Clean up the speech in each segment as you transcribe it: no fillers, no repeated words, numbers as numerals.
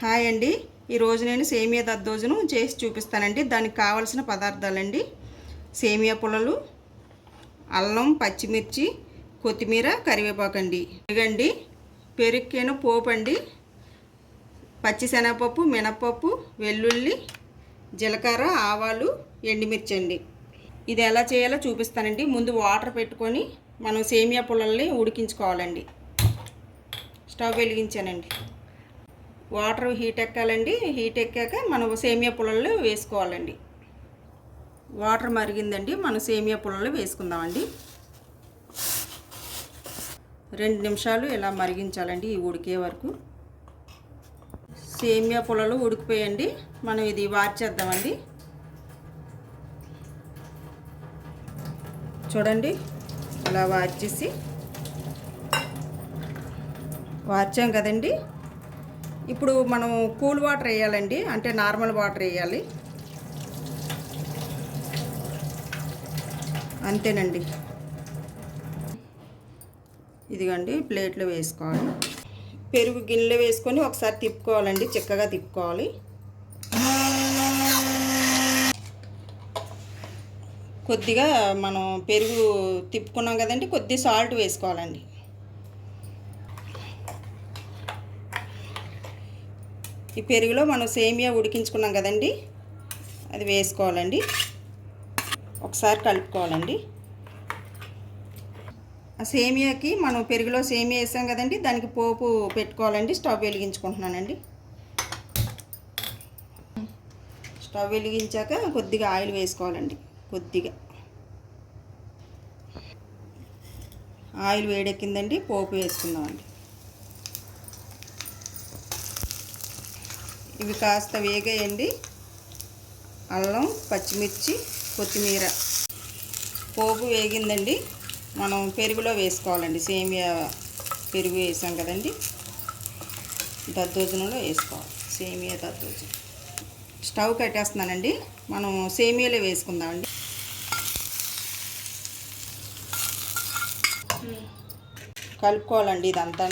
Hi అండి, ఈరోజు నేను సేమియా దద్దోజనం చేసి చూపిస్తానండి. దానికి కావాల్సిన పదార్థాలండి: సేమియా పుల్లలు, అల్లం, పచ్చిమిర్చి, కొత్తిమీర, కరివేపాకు అండి. ఇదిగండి పెరుక్కేను పోపు అండి, పచ్చిశనగపప్పు, మినపప్పు, వెల్లుల్లి, జీలకర్ర, ఆవాలు, ఎండుమిర్చి అండి. ఇది ఎలా చేయాలో చూపిస్తానండి. ముందు వాటర్ పెట్టుకొని మనం సేమియా పుల్లల్ని ఉడికించుకోవాలండి. స్టవ్ వెలిగించానండి. వాటర్ హీట్ ఎక్కాలండి. హీట్ ఎక్కాక మనం సేమియా పుల్లలు వేసుకోవాలండి. వాటర్ మరిగిందండి, మనం సేమియా పుల్లలు వేసుకుందామండి. 2 నిమిషాలు ఇలా మరిగించాలండి ఈ ఉడికే వరకు. సేమియా పుల్లలు ఉడికిపోయండి, మనం ఇది వార్చేద్దామండి. చూడండి, ఇలా వార్చాం కదండి. ఇప్పుడు మనం కూల్ వాటర్ వేయాలండి, అంటే నార్మల్ వాటర్ వేయాలి. అంతేనండి. ఇదిగండి ప్లేట్లో వేసుకోవాలి. పెరుగు గిన్నెలో వేసుకొని ఒకసారి తిప్పుకోవాలండి, చిక్కగా తిప్పుకోవాలి. కొద్దిగా మనం పెరుగు తిప్పుకున్నాం కదండి, కొద్దిగా సాల్ట్ వేసుకోవాలండి. ఈ పెరుగులో మనం సేమియా ఉడికించుకున్నాం కదండి, అది వేసుకోవాలండి. ఒకసారి కలుపుకోవాలండి. ఆ సేమియాకి మనం పెరుగులో సేమియా వేసాం కదండి, దానికి పోపు పెట్టుకోవాలండి. స్టవ్ వెలిగించుకుంటున్నానండి. స్టవ్ వెలిగించాక కొద్దిగా ఆయిల్ వేసుకోవాలండి. కొద్దిగా ఆయిల్ వేడెక్కిందండి, పోపు వేసుకుందామండి. ఇవి కాస్త వేగేయండి. అల్లం, పచ్చిమిర్చి, కొత్తిమీర, పోపు వేగిందండి. మనం పెరుగులో వేసుకోవాలండి. సేమియా పెరుగు వేసాం కదండి, దద్దోజనంలో వేసుకోవాలి. సేమియా దద్దోజనం. స్టవ్ కట్టేస్తున్నానండి. మనం సేమియాలో వేసుకుందామండి. కలుపుకోవాలండి ఇదంతా.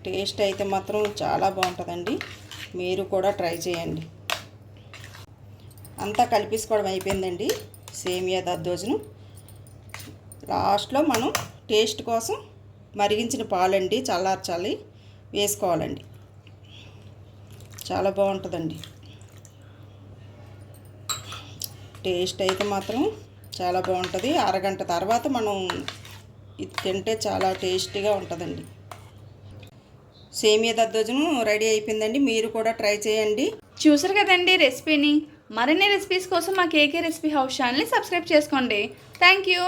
టేస్ట్ అయితే మాత్రం చాలా బాగుంటుందండి. మీరు కూడా ట్రై చేయండి. అంతా కలిపేసుకోవడం అయిపోయిందండి సేమియా దద్దోజనం. లాస్ట్లో మనం టేస్ట్ కోసం మరిగించిన పాలండి, చల్లార్చాలి, వేసుకోవాలండి. చాలా బాగుంటుందండి. టేస్ట్ అయితే మాత్రం చాలా బాగుంటుంది. అరగంట తర్వాత మనం ఇది తింటే చాలా టేస్టీగా ఉంటుందండి. సేమియా దద్దోజనం రెడీ అయిపోయిందండి. మీరు కూడా ట్రై చేయండి. చూసారు కదండి రెసిపీని. మరిన్ని రెసిపీస్ కోసం మా కేకే రెసిపీ హౌస్ ఛానల్ని సబ్స్క్రైబ్ చేసుకోండి. Thank you.